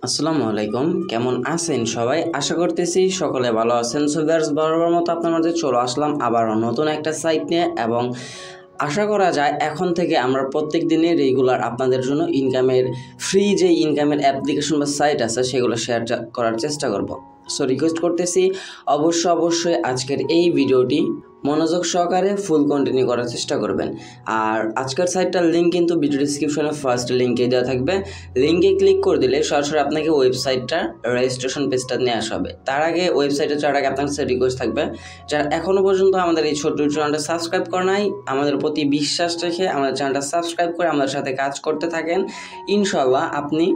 আসসালামু আলাইকুম, কেমন আছেন সবাই? আশা করতেছি সকলে ভালো আছেন। সো ভিউয়ার্স, বরাবর মতো আপনার মাঝে চলে আসলাম আবারও নতুন একটা সাইট নিয়ে এবং আশা করা যায় এখন থেকে আমরা প্রত্যেক দিনে রেগুলার আপনাদের জন্য ফ্রি যে ইনকামের অ্যাপ্লিকেশন বা সাইট আছে সেগুলো শেয়ার করার চেষ্টা করব। সো রিকোয়েস্ট করতেছি অবশ্যই আজকের এই ভিডিওটি মনোযোগ সহকারে ফুল কন্টিনিউ করার চেষ্টা করবেন। আর আজকের সাইটটার লিঙ্ক কিন্তু ভিডিও ডিসক্রিপশনে ফার্স্ট লিঙ্কে দেওয়া থাকবে। লিঙ্কে ক্লিক করে দিলে সরাসরি আপনাকে ওয়েবসাইটটার রেজিস্ট্রেশন পেজটা নিয়ে আসা হবে। তার আগে ওয়েবসাইটে যাওয়ার আগে আপনার কাছে রিকোয়েস্ট থাকবে, যারা এখনও পর্যন্ত আমাদের এই ছোট্ট চ্যানেলটা সাবস্ক্রাইব করে নাই, আমাদের প্রতি বিশ্বাস রেখে আমাদের চ্যানেলটা সাবস্ক্রাইব করে আমাদের সাথে কাজ করতে থাকেন। ইনশাল্লাহ আপনি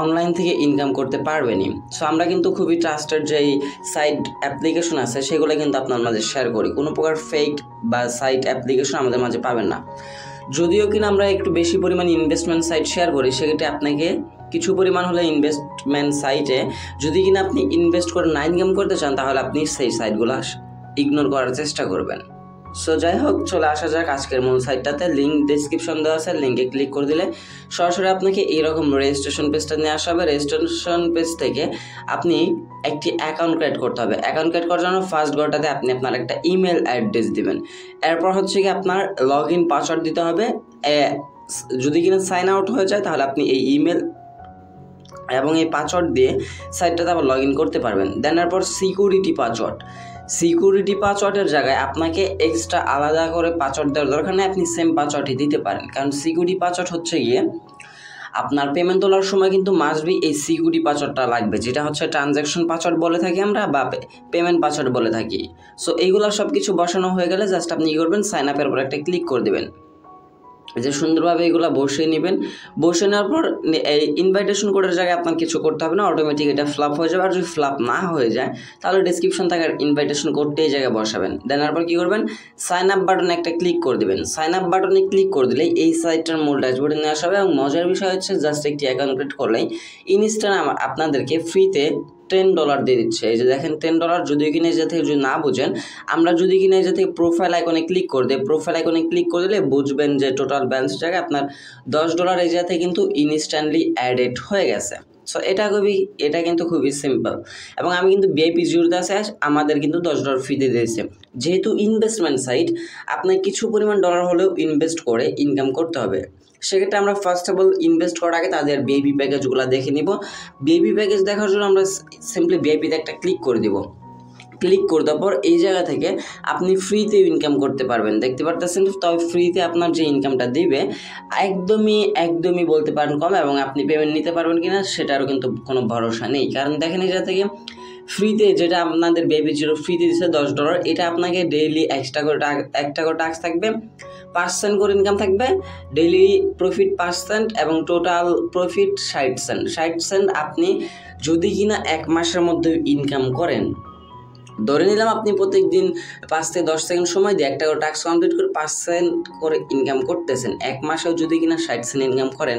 অনলাইন থেকে ইনকাম করতে পারবেনই। সো আমরা কিন্তু খুবই ট্রাস্টেড যেই সাইট অ্যাপ্লিকেশন আছে সেগুলো কিন্তু আপনার মাঝে শেয়ার করি। কোনো প্রকার ফেক বা সাইট অ্যাপ্লিকেশন আমাদের মাঝে পাবেন না। যদিও কিনা আমরা একটু বেশি পরিমাণ ইনভেস্টমেন্ট সাইট শেয়ার করি, সেক্ষেত্রে আপনাকে কিছু পরিমাণ হলে ইনভেস্টমেন্ট সাইটে যদি কিনা আপনি ইনভেস্ট করে না ইনকাম করতে চান, তাহলে আপনি সেই সাইটগুলো ইগনোর করার চেষ্টা করবেন। সো যাই হোক, চলে আসা যাক আজকের মূল সাইটটাতে। লিঙ্ক ডিসক্রিপশন দেওয়া আছে, লিঙ্কে ক্লিক করে দিলে সরাসরি আপনাকে এইরকম রেজিস্ট্রেশন পেজটা নিয়ে আসা হবে। রেজিস্ট্রেশন পেজ থেকে আপনি একটি অ্যাকাউন্ট ক্রিয়েট করতে হবে। অ্যাকাউন্ট ক্রিয়েট করার জন্য ফার্স্ট ঘরটাতে আপনি আপনার একটা ইমেল অ্যাড্রেস দিবেন। এরপর হচ্ছে কি আপনার লগ ইন পাসওয়ার্ড দিতে হবে। যদি কিনা সাইন আউট হয়ে যায় তাহলে আপনি এই ইমেল এবং এই পাসওয়ার্ড দিয়ে সাইটটাতে আবার লগ ইন করতে পারবেন। দেন এরপর সিকিউরিটি পাসওয়ার্ডের জায়গায় আপনাকে এক্সট্রা আলাদা করে পাসওয়ার্ড দেওয়ার দরকার নেই, আপনি সেম পাসওয়ার্ডই দিতে পারেন। কারণ সিকিউরিটি পাসওয়ার্ড হচ্ছে গিয়ে আপনার পেমেন্ট তোলার সময় কিন্তু মাস্ট বি এই সিকিউরিটি পাসওয়ার্ডটা লাগবে, যেটা হচ্ছে ট্রানজ্যাকশন পাসওয়ার্ড বলে থাকি আমরা বা পেমেন্ট পাসওয়ার্ড বলে থাকি। সো এইগুলো সব কিছু বসানো হয়ে গেলে জাস্ট আপনি কী করবেন, সাইন আপের উপর একটা ক্লিক করে দেবেন। যে সুন্দরভাবে এগুলো বসিয়ে নেবেন। বসে নেওয়ার পর এই ইনভাইটেশন কোডের জায়গায় আপনার কিছু করতে হবে না, অটোমেটিক এটা ফ্লাপ হয়ে যাবে। আর যদি ফ্লাপ না হয়ে যায় তাহলে ডিসক্রিপশন থেকে ইনভাইটেশন কোডটা এই জায়গায় বসাবেন। দেন এরপর কী করবেন, সাইন আপ বাটনে একটা ক্লিক করে দেবেন। সাইন আপ বাটনে ক্লিক করে দিলে এই সাইটটার মূল ড্যাশবোর্ডে নিয়ে আসা হবে। এবং মজার বিষয় হচ্ছে জাস্ট একটি অ্যাকাউন্ট ক্রিয়েট করলেই ইনস্ট্যান্ট আপনাদেরকে ফ্রিতে $10 দিয়ে দিচ্ছে। এই যে দেখেন $10। যদি কিনা এই থেকে যদি না বুঝেন, আমরা যদি কিনা এই থেকে প্রোফাইল আইকনে ক্লিক করে দিই, প্রোফাইল আইকনে ক্লিক করে দিলে বুঝবেন যে টোটাল ব্যালেন্স জায়গায় আপনার $10 এই জায়গাতে কিন্তু ইনস্ট্যান্টলি অ্যাডেড হয়ে গেছে। সো এটা কিন্তু খুবই সিম্পল। এবং আমি কিন্তু ভিআইপি জিরোতে আছে, আমাদের কিন্তু $10 ফ্রিতে দিয়েছে। যেহেতু ইনভেস্টমেন্ট সাইট, আপনার কিছু পরিমাণ ডলার হলেও ইনভেস্ট করে ইনকাম করতে হবে। সেক্ষেত্রে আমরা ফার্স্ট অফ অল ইনভেস্ট করার আগে তাদের ভিআইপি প্যাকেজগুলো দেখে নিব। ভিআইপি প্যাকেজ দেখার জন্য আমরা সিম্পলি ভিআইপিতে একটা ক্লিক করে দিব। ক্লিক করে দেওয়ার পর এই জায়গা থেকে আপনি ফ্রিতে ইনকাম করতে পারবেন, দেখতে পারতেছেন। তবে ফ্রিতে আপনার যে ইনকামটা দিবে একদমই বলতে পারেন কম, এবং আপনি পেমেন্ট নিতে পারবেন কিনা সেটারও কিন্তু কোনো ভরসা নেই। কারণ দেখেন এই জায়গা থেকে ফ্রিতে যেটা আপনাদের বেবি জিরো ফ্রিতে দিচ্ছে $10, এটা আপনাকে ডেইলি একটা করে টাস্ক থাকবে, % করে ইনকাম থাকবে, ডেইলি প্রফিট % এবং টোটাল প্রফিট 60 সেন্ট। আপনি যদি কিনা 1 মাসের মধ্যে ইনকাম করেন, ধরে নিলাম আপনি প্রত্যেক দিন 5 থেকে 10 সেকেন্ড সময় দিয়ে একটা করে টাস্ক কমপ্লিট করে % করে ইনকাম করতেছেন, 1 মাসেও যদি কিনা 60 সেন্ট ইনকাম করেন,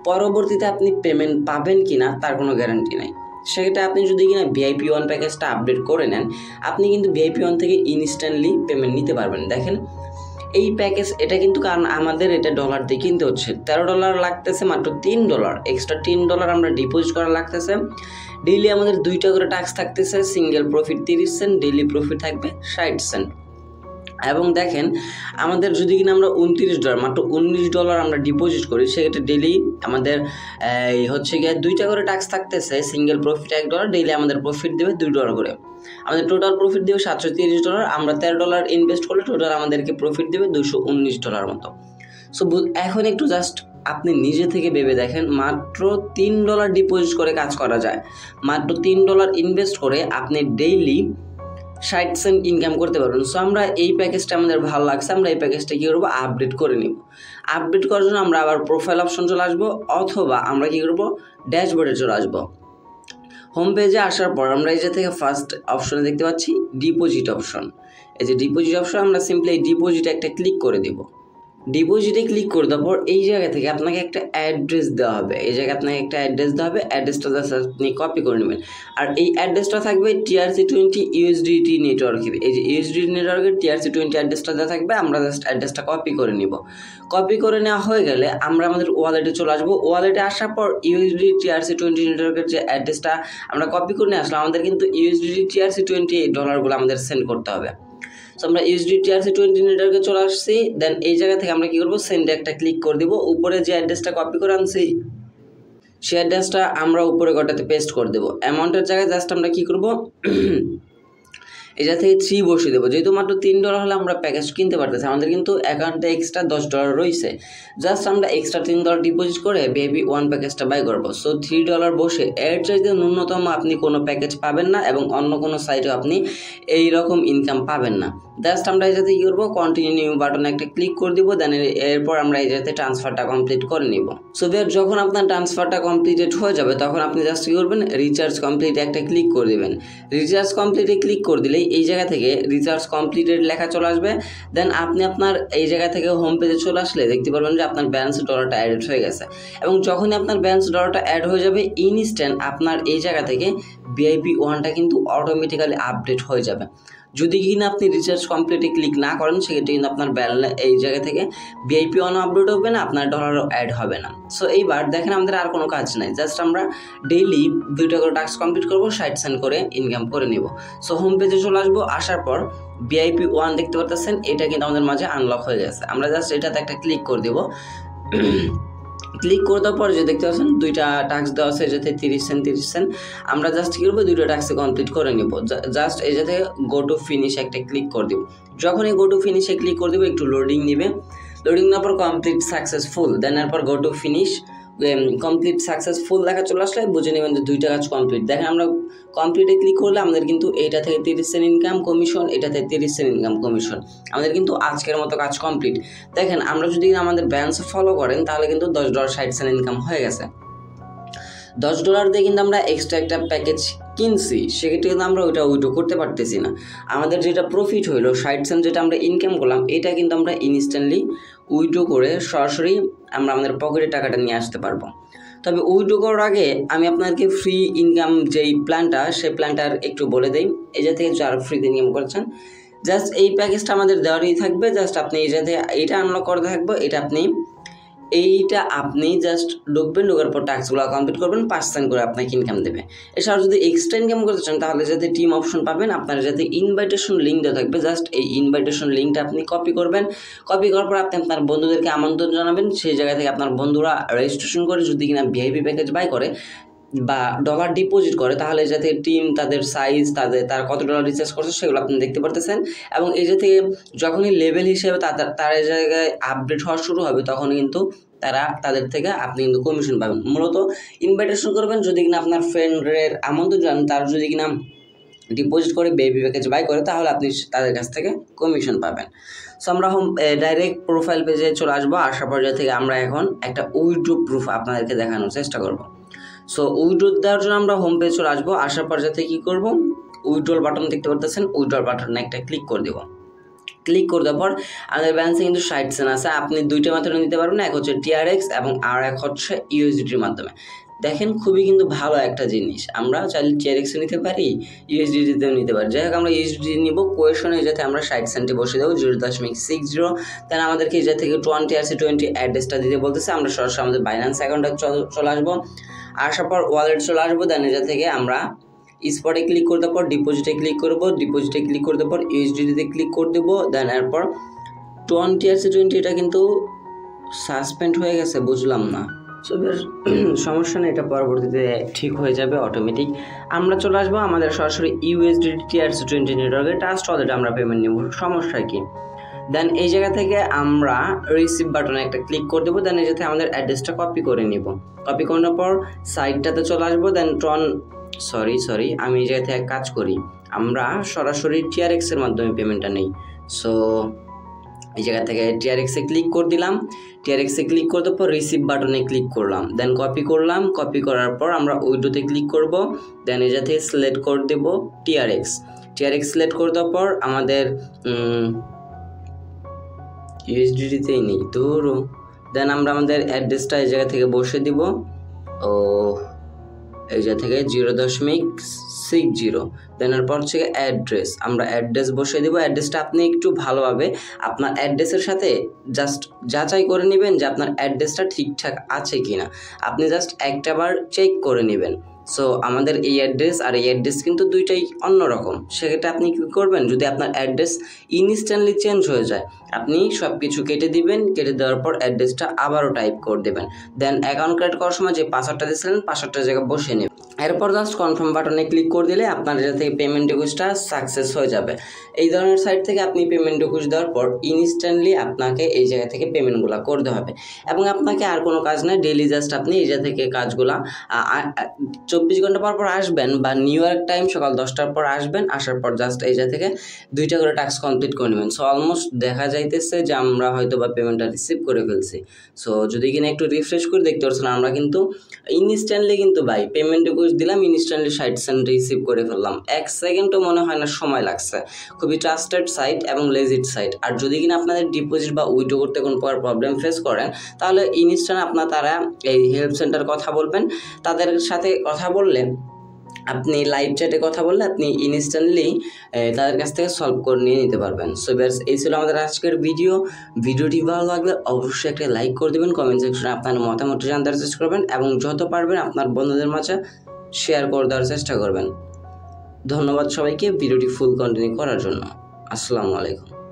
পরবর্তীতে আপনি পেমেন্ট পাবেন কিনা তার কোনো গ্যারান্টি নাই। সেক্ষেত্রে আপনি যদি কিনা ভিআইপি 1 প্যাকেজটা আপডেট করে নেন, আপনি কিন্তু ভিআইপি 1 থেকে ইনস্ট্যান্টলি পেমেন্ট নিতে পারবেন। দেখেন এই প্যাকেজ, এটা কিন্তু কারণ আমাদের এটা ডলার দিয়ে কিনতে হচ্ছে, $13 লাগতেছে, মাত্র $3 এক্সট্রা $3 আমরা ডিপোজিট করা লাগতেছে। ডেইলি আমাদের 2টা করে টাস্ক থাকতেছে, single profit 30 cent, daily profit থাকবে 60 সেন্ট। এবং দেখেন আমাদের যদি কিনা আমরা $29 মাত্র $19 আমরা ডিপোজিট করি, সেক্ষেত্রে ডেইলি আমাদের হচ্ছে গিয়ে 2টা করে টাস্ক থাকতেছে, সিঙ্গেল প্রফিট $1, ডেইলি আমাদের প্রফিট দেবে $2 করে। আমাদের টোটাল প্রফিট দেবে $730। আমরা $13 ইনভেস্ট করলে টোটাল আমাদেরকে প্রফিট দেবে $219 মতো। সো এখন একটু জাস্ট আপনি নিজে থেকে ভেবে দেখেন, মাত্র $3 ডিপোজিট করে কাজ করা যায়, মাত্র $3 ইনভেস্ট করে আপনি ডেইলি 60 সেন্ট ইনকাম করতে পারবেন। সো আমরা এই প্যাকেজটা আমাদের ভালো লাগছে, আমরা এই প্যাকেজটা কী করবো, আপডেট করে নিব। আপডেট করার জন্য আমরা আবার প্রোফাইল অপশন চলে আসবো, অথবা আমরা কী করবো, ড্যাশবোর্ডে চলে আসবো। হোম পেজে আসার পর আমরা এই যে থেকে ফার্স্ট অপশনে দেখতে পাচ্ছি ডিপোজিট অপশন। এই যে ডিপোজিট অপশন, আমরা সিম্পলি এই ডিপোজিটে একটা ক্লিক করে দেব। ডিপোজিটে ক্লিক করে দেওয়ার পর এই জায়গা থেকে আপনাকে একটা অ্যাড্রেস দেওয়া হবে, এই জায়গায় আপনাকে একটা অ্যাড্রেস দেওয়া হবে, অ্যাড্রেসটা জাস্ট আপনি কপি করে নেবেন। আর এই অ্যাড্রেসটা থাকবে TRC20 USDT নেটওয়ার্কের, এই যে USDT নেটওয়ার্কের TRC20 অ্যাড্রেসটা দেওয়া থাকবে। আমরা জাস্ট অ্যাড্রেসটা কপি করে নিব। কপি করে নেওয়া হয়ে গেলে আমরা আমাদের ওয়ালেটে চলে আসবো। ওয়ালেটে আসার পর USDT TRC20 নেটওয়ার্কের যে অ্যাড্রেসটা আমরা কপি করে নিয়ে আসলাম, আমাদের কিন্তু USDT TRC20 ডলারগুলো আমাদের সেন্ড করতে হবে। সো আমরা USDT TRC20 নেটওয়ার্কে চলে আসছি। দেন এই জায়গা থেকে আমরা কি করবো, সেন্ডে একটা ক্লিক করে দিব। উপরে যে অ্যাড্রেসটা কপি করে আনছি সেই অ্যাড্রেসটা আমরা উপরে গোটাতে পেস্ট করে দেবো। অ্যামাউন্টের জায়গায় জাস্ট আমরা কি করব, এটা থেকে 3 বসিয়ে দেবো। যেহেতু মাত্র $3 হলে আমরা প্যাকেজ কিনতে পারতেছি, আমাদের কিন্তু অ্যাকাউন্টে এক্সট্রা $10 রয়েছে। জাস্ট আমরা এক্সট্রা $3 ডিপোজিট করে VIP1 প্যাকেজটা বাই করবো। সো $3 বসে এর চাইতে ন্যূনতম আপনি কোনো প্যাকেজ পাবেন না এবং অন্য কোনো সাইটেও আপনি এই রকম ইনকাম পাবেন না। জাস্ট আমরা এই যাতে কী করবো, কন্টিনিউ বাটনে একটা ক্লিক করে দিব। দেন এরপর আমরা এই যাতে ট্রান্সফারটা কমপ্লিট করে নিব। সো যখন আপনার ট্রান্সফারটা কমপ্লিটেড হয়ে যাবে তখন আপনি জাস্ট কী করবেন, রিচার্জ কমপ্লিটে একটা ক্লিক করে দেবেন। রিচার্জ কমপ্লিটে ক্লিক করে দিলেই এই জায়গা থেকে রিচার্জ কমপ্লিটেড লেখা চলে আসবে। দেন আপনি আপনার এই জায়গা থেকে হোম পেজে চলে আসলে দেখতে পারবেন যে আপনার ব্যালেন্স ডলারটা অ্যাড হয়ে গেছে। এবং যখনই আপনার ব্যালেন্স ডলারটা অ্যাড হয়ে যাবে ইনস্ট্যান্ট আপনার এই জায়গা থেকে VIP1টা কিন্তু অটোমেটিক্যালি আপডেট হয়ে যাবে। যদি কিনা আপনি রিচার্জ কমপ্লিটে ক্লিক না করেন সেক্ষেত্রে কিন্তু আপনার ব্যালেন্স এই জায়গা থেকে VIP1ও আপডেট হবে না, আপনার ডলারও অ্যাড হবে না। সো এইবার দেখেন আমাদের আর কোনো কাজ নাই, জাস্ট আমরা ডেইলি 2টা করে টাস্ক কমপ্লিট করবো, 60 সেন্ট করে ইনকাম করে নেব। সো হোম পেজে চলে আসবো, আসার পর VIP1 দেখতে পারতেছেন, এটা কিন্তু আমাদের মাঝে আনলক হয়ে গেছে। আমরা জাস্ট এটাতে একটা ক্লিক করে দেবো। ক্লিক করে দেওয়ার পর যে দেখতে পাচ্ছেন 2টা টাস্ক দেওয়া আছে, যাতে 30 সেন্ট। আমরা জাস্ট কী করবো, 2টা টাস্ক কমপ্লিট করে নিব। জাস্ট এই যাতে গো টু ফিনিশ একটা ক্লিক করে দিব। যখনই গো টু ফিনিশে ক্লিক করে দেবো একটু লোডিং নেবে, লোডিং নেওয়ার পর কমপ্লিট সাকসেসফুল, দেন এরপর go to finish complete successful দেখা চলে আসলে বুঝে নেবেন যে 2টা কাজ কমপ্লিট। দেখেন আমরা কমপ্লিটে ক্লিক করলে আমাদের কিন্তু এইটা থেকে 30 সেন্ট ইনকাম কমিশন, এটা থেকে 30 সেন্ট ইনকাম কমিশন, আমাদের কিন্তু আজকের মতো কাজ কমপ্লিট। দেখেন আমরা যদি আমাদের ব্যালেন্স ফলো করেন তাহলে কিন্তু $10 60 সেন্ট ইনকাম হয়ে গেছে। $10 দিয়ে কিন্তু আমরা এক্সট্রা একটা প্যাকেজ কিনছি, সেক্ষেত্রে কিন্তু আমরা ওইটা উইথড্র করতে পারতেছি না। আমাদের যেটা প্রফিট হইলো 60 সেন্ট যেটা আমরা ইনকাম করলাম, এটা কিন্তু আমরা ইনস্ট্যান্টলি উইথড্র করে সরাসরি আমরা আমাদের পকেটে টাকাটা নিয়ে আসতে পারবো। তবে উইথড্র করার আগে আমি আপনাদেরকে ফ্রি ইনকাম যেই প্ল্যানটা, সেই প্ল্যানটার একটু বলে দিই। এই যে থেকে যারা ফ্রিতে ইনকাম করছেন, জাস্ট এই প্যাকেজটা আমাদের দেওয়ারই থাকবে। জাস্ট আপনি এই যাতে এইটা আনলক করে থাকবো, এইটা আপনি জাস্ট ঢুকবেন, ঢোকার পর টাস্কগুলো কমপ্লিট করবেন, 5 সেন্ট করে আপনাকে ইনকাম দেবে। এছাড়াও যদি এক্সট্রা ইনকাম করতে চান তাহলে যাতে টিম অপশন পাবেন, আপনার যাতে ইনভাইটেশন লিঙ্ক দেওয়া থাকবে, জাস্ট এই ইনভাইটেশন লিঙ্কটা আপনি কপি করবেন। কপি করার পর আপনি আপনার বন্ধুদেরকে আমন্ত্রণ জানাবেন। সেই জায়গা থেকে আপনার বন্ধুরা রেজিস্ট্রেশন করে যদি কিনা VIP প্যাকেজ বাই করে বা ডলার ডিপোজিট করে, তাহলে যাতে টিম তাদের সাইজ তার কত ডলার রিচার্জ করছে সেগুলো আপনি দেখতে পারতেছেন। এবং এই যে থেকে যখনই লেভেল হিসেবে তার এই জায়গায় আপডেট হওয়া শুরু হবে তখন কিন্তু তাদের থেকে আপনি কিন্তু কমিশন পাবেন। মূলত ইনভাইটেশন করবেন যদি কিনা আপনার ফ্রেন্ডের আমন্ত্রণ জানান, তার যদি কিনা ডিপোজিট করে VIP প্যাকেজ বাই করে তাহলে আপনি তাদের কাছ থেকে কমিশন পাবেন। সো আমরা ডাইরেক্ট প্রোফাইল পেজে চলে আসবো। আসার পর থেকে আমরা এখন একটা উইথড্র প্রুফ আপনাদেরকে দেখানোর চেষ্টা করব। সো উইথড্র দেওয়ার জন্য আমরা হোম পেজ চলে আসবো। আসার পর যাতে কী করবো, উইথড্রল বাটন দেখতে পারতেছেন, উইথড্রল বাটনে একটা ক্লিক করে দেবো। ক্লিক করে দেওয়ার পর আমাদের ব্যালেন্সে কিন্তু 60 সেন্ট আছে। আপনি 2টা মাধ্যমে নিতে পারবেন, এক হচ্ছে TRX এবং আর এক হচ্ছে USDTর মাধ্যমে। দেখেন খুবই কিন্তু ভালো একটা জিনিস, আমরা চাইলে TRXও নিতে পারি, USDTতেও নিতে পারি। যাই হোক আমরা USDT নিব। কোয়েশনে যাতে আমরা 60 সেন্টে বসে দেবো 0.60। দেন আমাদেরকে এই থেকে 20 অ্যাড্রেসটা দিতে বলতেছে। আমরা সরাসরি আমাদের বাইন্যান্স অ্যাকাউন্টে চলে আসবো। আসার পর ওয়ালেট চলে আসবো। দেন এটা থেকে আমরা স্পটে ক্লিক করে দেওয়ার পর ডিপোজিটে ক্লিক করবো। ডিপোজিটে ক্লিক করে দেওয়ার পর USDTতে ক্লিক করে দেবো। দেন এরপর 20 এটা কিন্তু সাসপেন্ড হয়ে গেছে, বুঝলাম না। সো সমস্যা নেই, এটা পরবর্তীতে ঠিক হয়ে যাবে অটোমেটিক। আমরা চলে আসবো আমাদের সরাসরি USDT TRC20 নেটওয়ার্কে ট্রাস্ট ওয়ালেটে আমরা পেমেন্ট নেব, সমস্যা কি। দেন এই জায়গা থেকে আমরা রিসিভ বাটনে একটা ক্লিক করে দেবো। দেন এই যাতে আমাদের অ্যাড্রেসটা কপি করে নিব। কপি করানোর পর সাইটটাতে চলে আসবো। দেন সরি আমি এই জায়গা থেকে কাজ করি, আমরা সরাসরি TRX এর মাধ্যমে পেমেন্টটা নেই। সো এই জায়গা থেকে TRX এ ক্লিক করে দিলাম। TRX এ ক্লিক করে দেওয়ার পর রিসিভ বাটনে ক্লিক করলাম। দেন কপি করলাম। কপি করার পর আমরা উইথড্রোতে ক্লিক করব। দেন এই জায়গা থেকে সিলেক্ট করে দেবো TRX সিলেক্ট করে দেওয়ার পর আমাদের ইউএসডিটিতেই নেই ধরো। দেন আমরা আমাদের অ্যাড্রেসটা এই জায়গা থেকে বসে দিব, ও এই জায়গা থেকে 0.60, দেন এরপর হচ্ছে অ্যাড্রেস, আমরা অ্যাড্রেস বসিয়ে দিব। অ্যাড্রেসটা আপনি একটু ভালোভাবে আপনার অ্যাড্রেসের সাথে জাস্ট যাচাই করে নেবেন যে আপনার অ্যাড্রেসটা ঠিকঠাক আছে কিনা, আপনি জাস্ট একটাবার চেক করে নেবেন। সো আমাদের এই অ্যাড্রেস আর এই অ্যাড্রেস কিন্তু দুইটাই অন্যরকম। সেক্ষেত্রে আপনি কী করবেন, যদি আপনার অ্যাড্রেস ইনস্ট্যান্টলি চেঞ্জ হয়ে যায়, আপনি সব কিছু কেটে দিবেন, কেটে দেওয়ার পর অ্যাড্রেসটা আবারও টাইপ করে দেবেন। দেন অ্যাকাউন্ট ক্রিয়েট করার সময় যে পাসওয়ার্ডটা দিয়েছিলেন পাসওয়ার্ডটার জায়গায় বসে নেবেন। এরপর জাস্ট কনফার্ম বাটনে ক্লিক করে দিলে আপনার এটা থেকে পেমেন্ট রিকোয়েস্টটা সাকসেস হয়ে যাবে। এই ধরনের সাইট থেকে আপনি পেমেন্ট রিকোয়েস্ট দেওয়ার পর ইনস্ট্যান্টলি আপনাকে এই জায়গা থেকে পেমেন্টগুলো করতে হবে এবং আপনাকে আর কোনো কাজ নেই, ডেইলি জাস্ট আপনি এই জায়গা থেকে কাজগুলা 24 ঘন্টা পর পর আসবেন বা নিউ ইয়র্ক টাইম সকাল 10টার পর আসবেন, আসার পর জাস্ট এই জায়গা থেকে 2টা করে টাস্ক কমপ্লিট করে নেবেন। সো অলমোস্ট দেখা যাইতেছে যে আমরা হয়তো বা পেমেন্টটা রিসিভ করে ফেলছি। সো যদি কিনা একটু রিফ্রেশ করে দেখতে পাচ্ছেন, আমরা কিন্তু ইনস্ট্যান্টলি কিন্তু ভাই পেমেন্ট রিকোয়েস্ট দিলাম, ইনস্ট্যান্টলি 60 সেন্ট রিসিভ করে ফেললাম, 1 সেকেন্ডও মনে হয় না সময় লাগছে। খুবই ট্রাস্টেড সাইট এবং লেজিট সাইট। আর যদি কিনা আপনাদের ডিপোজিট বা উইথড্র করতে কোনো প্রবলেম ফেস করেন, তাহলে ইনস্ট্যান্ট আপনার তারা এই হেল্প সেন্টার কথা বলবেন, তাদের সাথে কথা বললে আপনি লাইভ চ্যাটে কথা বললে আপনি ইনস্ট্যান্টলি তাদের কাছ থেকে সলভ করে নিয়ে নিতে পারবেন। সো ব্যাস এই ছিল আমাদের আজকের ভিডিওটি ভালো লাগলে অবশ্যই একটা লাইক করে দেবেন, কমেন্ট সেকশনে আপনার মতামতটি জানতে চেষ্টা করবেন এবং যত পারবেন আপনার বন্ধুদের মাঝে শেয়ার করে দেওয়ার চেষ্টা করবেন। ধন্যবাদ সবাইকে ভিডিওটি ফুল কন্টিনিউ করার জন্য। আসসালামু আলাইকুম।